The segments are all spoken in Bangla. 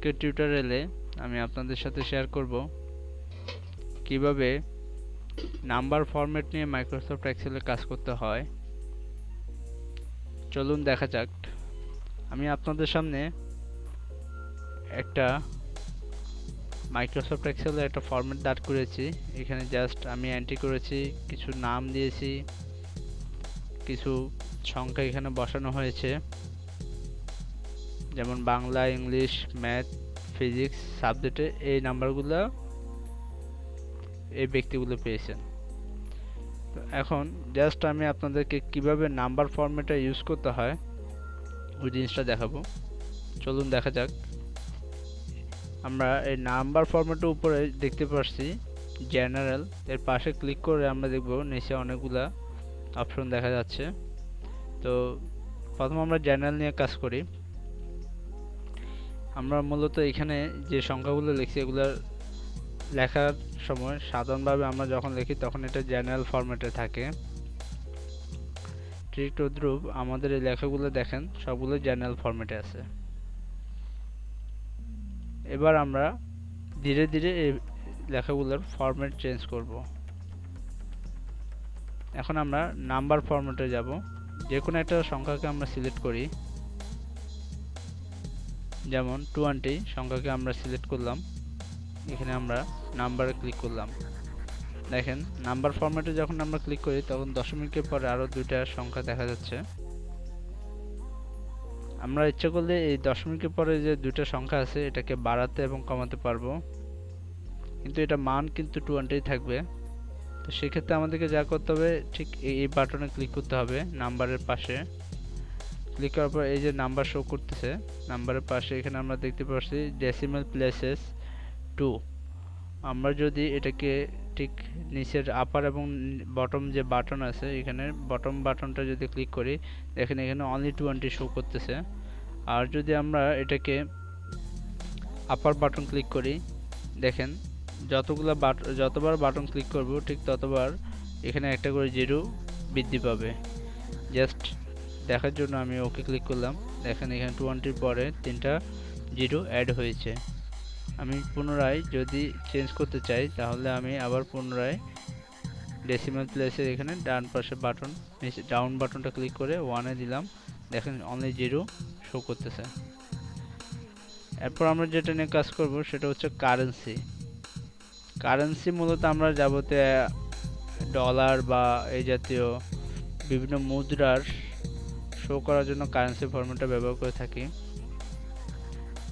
আজকের টিউটোরিয়ালে আমি আপনাদের সাথে শেয়ার করব কিভাবে নাম্বার ফরম্যাট নিয়ে মাইক্রোসফট এক্সেলে কাজ করতে হয়। চলুন দেখা যাক। আমি আপনাদের সামনে একটা মাইক্রোসফট এক্সেলে একটা ফরম্যাট দাঁড় করেছি। এখানে জাস্ট আমি এন্ট্রি করেছি, কিছু নাম দিয়েছি, কিছু সংখ্যা এখানে বসানো হয়েছে, যেমন বাংলা, ইংলিশ, ম্যাথ, ফিজিক্স সাবজেক্টে এই নাম্বারগুলো এই ব্যক্তিগুলো পেয়েছেন। তো এখন জাস্ট আমি আপনাদেরকে কিভাবে নাম্বার ফরম্যাটটা ইউজ করতে হয় ওই জিনিসটা দেখাবো। চলুন দেখা যাক। আমরা এই নাম্বার ফরম্যাটের উপরে দেখতে পাচ্ছি জেনারেল, এর পাশে ক্লিক করে আমরা দেখব নিচে অনেকগুলা অপশন দেখা যাচ্ছে। তো প্রথমে আমরা জেনারেল নিয়ে কাজ করি। আমরা মূলত এখানে যে সংখ্যাগুলো লিখছি এগুলো লেখার সময় সাধারণভাবে আমরা যখন লিখি তখন এটা জেনারেল ফরম্যাটে থাকে। ঠিক তদ্রূপ আমাদের এই লেখাগুলো দেখেন সবগুলো জেনারেল ফরম্যাটে আছে। এবার আমরা ধীরে ধীরে এই লেখাগুলোর ফরম্যাট চেঞ্জ করব। এখন আমরা নাম্বার ফরম্যাটে যাব। যে কোনো একটা সংখ্যাকে আমরা সিলেক্ট করি, যেমন 20 সংখ্যাকে আমরা সিলেক্ট করলাম। এখানে আমরা নাম্বারে ক্লিক করলাম। দেখেন নাম্বার ফরম্যাটে যখন আমরা ক্লিক করি তখন দশমিকের পরে আরো দুইটা সংখ্যা দেখা যাচ্ছে। আমরা ইচ্ছা করলে এই দশমিকের পরে যে দুইটা সংখ্যা আছে এটাকে বাড়াতে এবং কমাতে পারবো, কিন্তু এটা মান কিন্তু 20 থাকবে। তো সেক্ষেত্রে আমাদেরকে যা করতে হবে, ঠিক এই বাটনে ক্লিক করতে হবে। নাম্বারের পাশে ক্লিক করার পর এই যে নাম্বার শো করতেছে, নাম্বারের পাশে এখানে আমরা দেখতে পাচ্ছি ডেসিমাল প্লেসেস 2। আমরা যদি এটাকে ঠিক নিচের আপার এবং বটম যে বাটন আছে, এখানে বটম বাটনটা যদি ক্লিক করি দেখেন এখানে অনলি 20 শো করতেছে। আর যদি আমরা এটাকে আপার বাটন ক্লিক করি দেখেন যতবার বাটন ক্লিক করব ঠিক ততবার এখানে একটা করে জিরো বৃদ্ধি পাবে। জাস্ট দেখার জন্য আমি ওকে ক্লিক করলাম। দেখেন এখানে 20 পরে তিনটা জিরো অ্যাড হয়েছে। আমি পুনরায় যদি চেঞ্জ করতে চাই তাহলে আমি আবার পুনরায় ডেসিমাল প্লেসের এখানে ডান পাশে বাটন, নিচে ডাউন বাটনটা ক্লিক করে 1 এ দিলাম। দেখেন অনলি জিরো শো করতেছে। এরপর আমরা যেটা নিয়ে কাজ করব সেটা হচ্ছে কারেন্সি। কারেন্সি মূলত আমরা যাবতীয় ডলার বা এই জাতীয় বিভিন্ন মুদ্রার শো করার জন্য কারেন্সি ফরম্যাটটা ব্যবহার করে থাকি।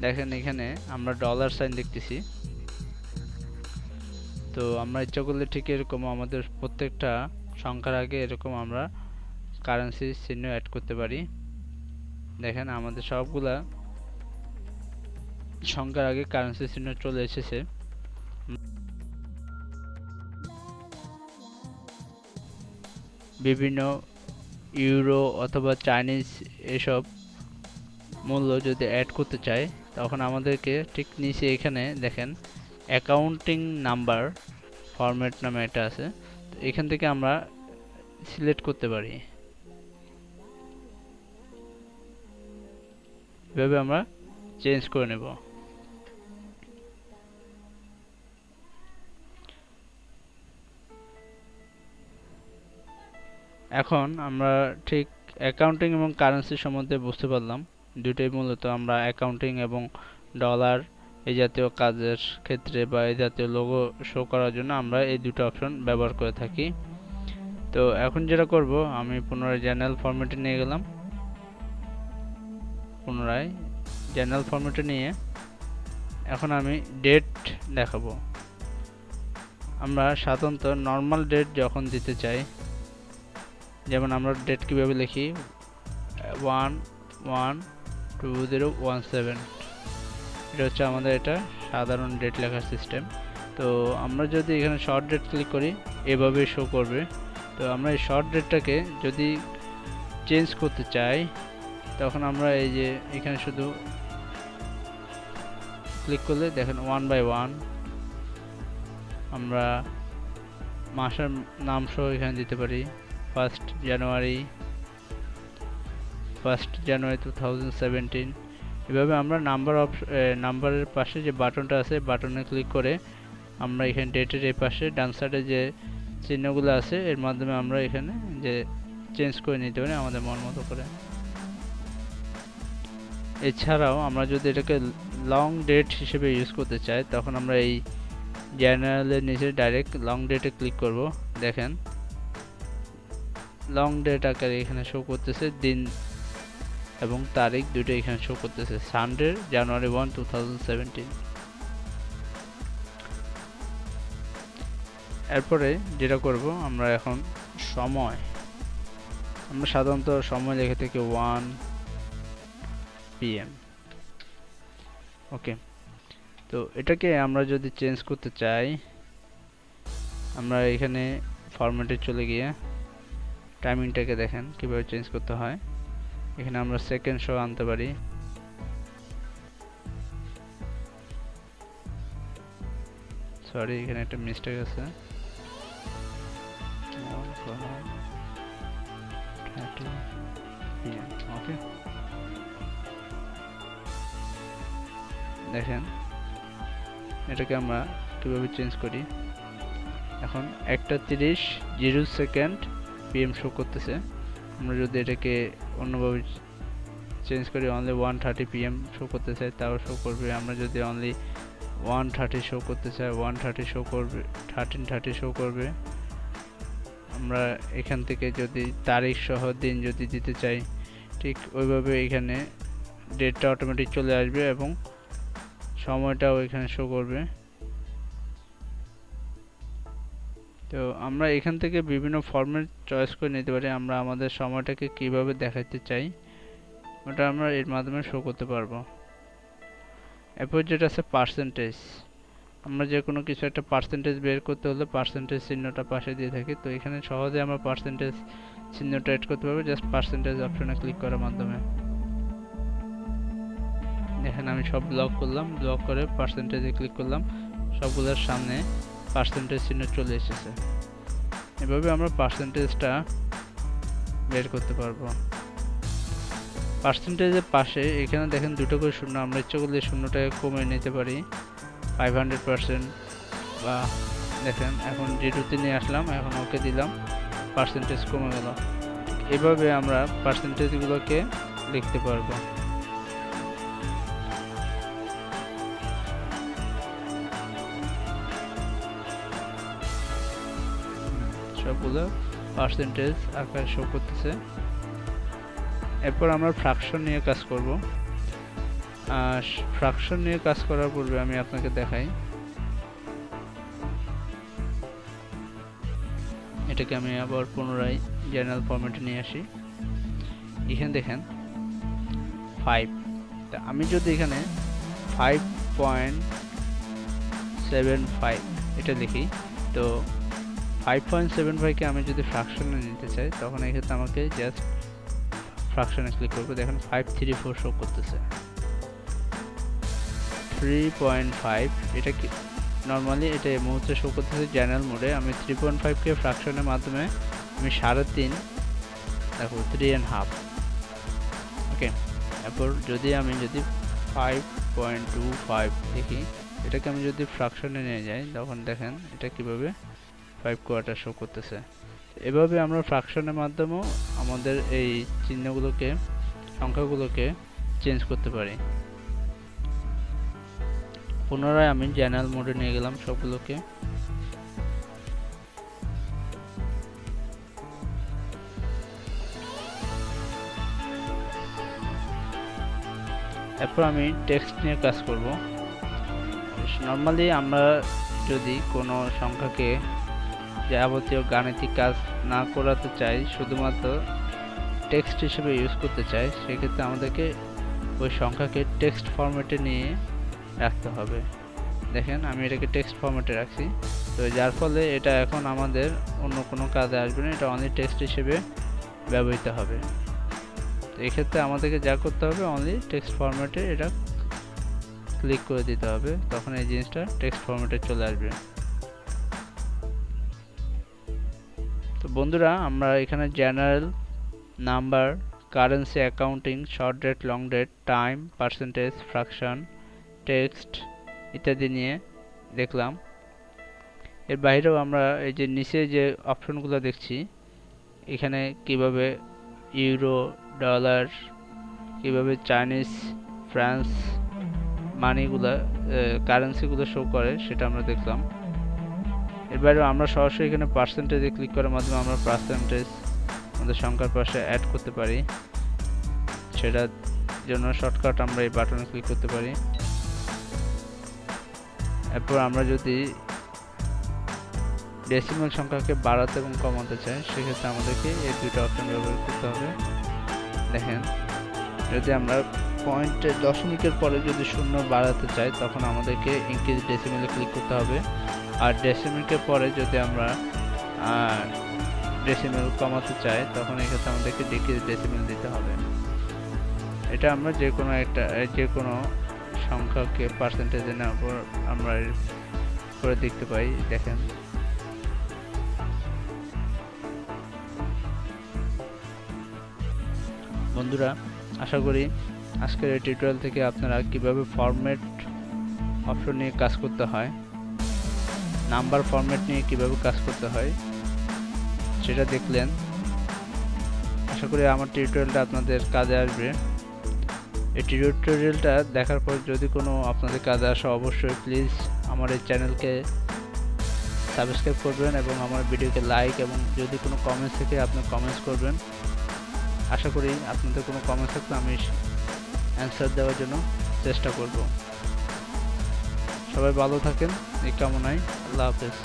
দেখেন এখানে আমরা ডলার সাইন দেখতেছি। তো আমরা ইচ্ছা করলে ঠিক এরকম আমাদের প্রত্যেকটা সংখ্যার আগে এরকম আমরা কারেন্সি চিহ্ন অ্যাড করতে পারি। দেখেন আমাদের সবগুলা সংখ্যার আগে কারেন্সি চিহ্ন চলে এসেছে। বিভিন্ন ইউরো অথবা চাইনিজ এসব মূল্য যদি অ্যাড করতে চাই তখন আমাদেরকে ঠিক নিচে এখানে দেখেন অ্যাকাউন্টিং নাম্বার ফরম্যাট নামে এটা আছে। তো এখান থেকে আমরা সিলেক্ট করতে পারি। এভাবে আমরা চেঞ্জ করে নেব। এখন আমরা ঠিক অ্যাকাউন্টিং এবং কারেন্সি সম্বন্ধে বুঝতে পারলাম। দুটোই মূলত আমরা অ্যাকাউন্টিং এবং ডলার এই জাতীয় কাজের ক্ষেত্রে বা এই জাতীয় লোগো শো করার জন্য আমরা এই দুটো অপশন ব্যবহার করে থাকি। তো এখন যেটা করব, আমি পুনরায় জেনারেল ফরম্যাটে নিয়ে গেলাম। পুনরায় জেনারেল ফরম্যাটে নিয়ে এখন আমি ডেট দেখাবো। আমরা সাধারণত নর্মাল ডেট যখন দিতে চাই, যেমন আমরা ডেট কিভাবে লিখি 1/1/2017, এটা হচ্ছে আমাদের এটা সাধারণ ডেট লেখার সিস্টেম। তো আমরা যদি এখানে শর্ট ডেট ক্লিক করি এভাবে শো করবে। তো আমরা এই শর্ট ডেটটাকে যদি চেঞ্জ করতে চাই তখন আমরা এই যে এখানে শুধু ক্লিক করলে দেখেন 1/1 আমরা মাসের নাম সহ এখানে দিতে পারি। 1 জানুয়ারি 2017, এভাবে আমরা নাম্বারের পাশে যে বাটনটা আছে বাটনে ক্লিক করে আমরা এখানে ডেটের এই পাশে ডান সাইডে যে চিহ্নগুলো আছে এর মাধ্যমে আমরা এখানে যে চেঞ্জ করে নিতে পারি আমাদের মন মতো করে। এছাড়াও আমরা যদি এটাকে লং ডেট হিসেবে ইউজ করতে চাই তখন আমরা এই জেনারেলের নিচে ডাইরেক্ট লং ডেটে ক্লিক করব। দেখেন লং ডেট আকারে এখানে শো করতেছে, দিন এবং তারিখ দুটো এখানে শো করতেছে, সানডে জানুয়ারি 1, 2017। এরপরে যেটা করব আমরা এখন সময়, আমরা সাধারণত সময় লিখে থাকি 1 PM। ওকে, তো এটাকে আমরা যদি চেঞ্জ করতে চাই আমরা এখানে ফরম্যাটে চলে গিয়ে টাইমিংটাকে দেখেন কিভাবে চেঞ্জ করতে হয়। এখানে আমরা সেকেন্ড শো আনতে পারি, সরি এখানে একটা মিস্টেক আছে, ওকে দেখেন এটাকে আমরা কিভাবে চেঞ্জ করি। এখন 1:30 PM শো করতেছে। আমরা যদি এটাকে অন্যভাবে চেঞ্জ করি অনলি 1:30 PM শো করতে চাই তাও শো করবে। আমরা যদি অনলি 1:30 শো করতে চাই 1:30 শো করবে, 13:30 শো করবে। আমরা এখান থেকে যদি তারিখ সহ দিন যদি দিতে চাই ঠিক ওইভাবে এখানে ডেটটা অটোমেটিক চলে আসবে এবং সময়টাও এখানে শো করবে। তো আমরা এখান থেকে বিভিন্ন ফরম্যাট চয়েস করে নিতে পারি। আমরা আমাদের সময়টাকে কিভাবে দেখাতে চাই ওটা আমরা এর মাধ্যমে শো করতে পারবো। এরপর যেটা আছে পার্সেন্টেজ, আমরা যে কোনো কিছু একটা পার্সেন্টেজ বের করতে হলে পার্সেন্টেজ চিহ্নটা পাশে দিয়ে থাকি। তো এখানে সহজে আমরা পার্সেন্টেজ চিহ্নটা অ্যাড করতে পারবো জাস্ট পার্সেন্টেজ অপশনে ক্লিক করার মাধ্যমে। এখানে আমি সব ব্লক করলাম, ব্লক করে পার্সেন্টেজে ক্লিক করলাম, সবগুলোর সামনে পার্সেন্টেজ চিহ্ন চলে এসেছে। এভাবে আমরা পার্সেন্টেজটা বের করতে পারবো। পার্সেন্টেজের পাশে এখানে দেখেন দুটো করে শূন্য, আমরা ইচ্ছা করলে শূন্যটাকে কমিয়ে নিতে পারি 500%, বা দেখেন এখন 0-তে নিয়ে আসলাম, এখন ওকে দিলাম, পার্সেন্টেজ কমে গেল। এভাবে আমরা পার্সেন্টেজগুলোকে লিখতে পারবো। সবগুলো পার্সেন্টেজ আকারে শো করতেছে। এরপর আমরা ফ্র্যাকশন নিয়ে কাজ করব। ফ্র্যাকশন নিয়ে কাজ করার পূর্বে আমি আপনাকে দেখাই, এটাকে আমি আবার পুনরায় জেনারেল ফরম্যাটে নিয়ে আসি। এখানে দেখেন 5, তা আমি যদি এখানে 5.75 এটা লিখি, তো 5.75 কে আমি যদি ফ্র্যাকশনে নিতে চাই তখন এক্ষেত্রে আমাকে জাস্ট ফ্র্যাকশনে ক্লিক করব। দেখেন 534 শো করতেছে। 3.5 এটা কি নরমালি এটা এই মুহূর্তে শো করতেছে জেনারেল মোডে। আমি 3.5 কে ফ্র্যাকশনের মাধ্যমে আমি 3.5 দেখো 3.5। ওকে, এরপর যদি 5.25 দেখি, এটাকে আমি যদি ফ্র্যাকশনে নিয়ে যাই তখন দেখেন এটা কিভাবে 5/4 শো করতেছে। এভাবে আমরা ফ্র্যাকশনের মাধ্যমেও আমাদের এই চিহ্নগুলোকে, সংখ্যাগুলোকে চেঞ্জ করতে পারি। পুনরায় আমি জেনারেল মোডে নিয়ে গেলাম সবগুলোকে। এরপর আমি টেক্সট নিয়ে কাজ করব। নর্মালি আমরা যদি কোনো সংখ্যাকে যাবতীয় গাণিতিক কাজ না করাতে চাই, শুধুমাত্র টেক্সট হিসেবে ইউজ করতে চাই, সেক্ষেত্রে আমাদেরকে ওই সংখ্যাকে টেক্সট ফরম্যাটে নিয়ে রাখতে হবে। দেখেন আমি এটাকে টেক্সট ফরম্যাটে রাখছি, তো যার ফলে এটা এখন আমাদের অন্য কোনো কাজে আসবে না, এটা অনলি টেক্সট হিসেবে ব্যবহৃত হবে। তো এক্ষেত্রে আমাদেরকে যা করতে হবে অনলি টেক্সট ফরম্যাটে এটা ক্লিক করে দিতে হবে, তখন এই জিনিসটা টেক্সট ফরম্যাটে চলে আসবে। তো বন্ধুরা আমরা এখানে general, number, currency accounting, short date, long date, time, percentage, fraction, text ইত্যাদি নিয়ে দেখলাম। এর বাইরেও আমরা এই যে নিচে যে অপশনগুলো দেখছি, এখানে কিভাবে ইউরো, ডলার, কিভাবে চাইনিজ, ফ্রান্স মানিগুলা কারেন্সিগুলো শো করে সেটা আমরা দেখলাম। এর বাইরেও আমরা সরাসরি এখানে পার্সেন্টেজে ক্লিক করার মাধ্যমে আমরা পার্সেন্টেজ আমাদের সংখ্যার পাশে অ্যাড করতে পারি। সেটার জন্য শর্টকাট আমরা এই বাটনে ক্লিক করতে পারি। এরপর আমরা যদি ডেসিমাল সংখ্যাকে বাড়াতে এবং কমাতে চাই, সেক্ষেত্রে আমাদেরকে এই দুটো অপশন ব্যবহার করতে হবে। দেখেন, যদি আমরা দশমিকের পরে যদি শূন্য বাড়াতে চাই, তখন আমাদেরকে ইনক্রিজ ডেসিমেলে ক্লিক করতে হবে। আর ডেসিমেলের পরে যদি আমরা ডেসিমেল কমাতে চাই, তখন এক্ষেত্রে আমাদেরকে ডিক্রিজ ডেসিমেল দিতে হবে। এটা আমরা যে কোনো সংখ্যাকে পার্সেন্টেজে নেওয়ার পর আমরা করে দেখতে পাই। দেখেন, বন্ধুরা, আশা করি আজকের এই টিউটোরিয়াল থেকে আপনারা কিভাবে ফরম্যাট অপশন নিয়ে কাজ করতে হয়, নাম্বার ফরম্যাট নিয়ে কিভাবে কাজ করতে হয় সেটা দেখলেন। আশা করি আমার টিউটোরিয়ালটা আপনাদের কাজে আসবে। এই টিউটোরিয়ালটা দেখার পর যদি কোনো আপনাদের কাজে আসে, অবশ্যই প্লিজ আমার এই চ্যানেলকে সাবস্ক্রাইব করবেন এবং আমার ভিডিওকে লাইক, এবং যদি কোনো কমেন্টস থেকে আপনি কমেন্টস করবেন। আশা করি আপনাদের কোনো কমেন্টস থাকলে আমি অ্যান্সার দেওয়ার জন্য চেষ্টা করব। সবাই ভালো থাকেন এই কামনায়। আল্লাহ হাফেজ।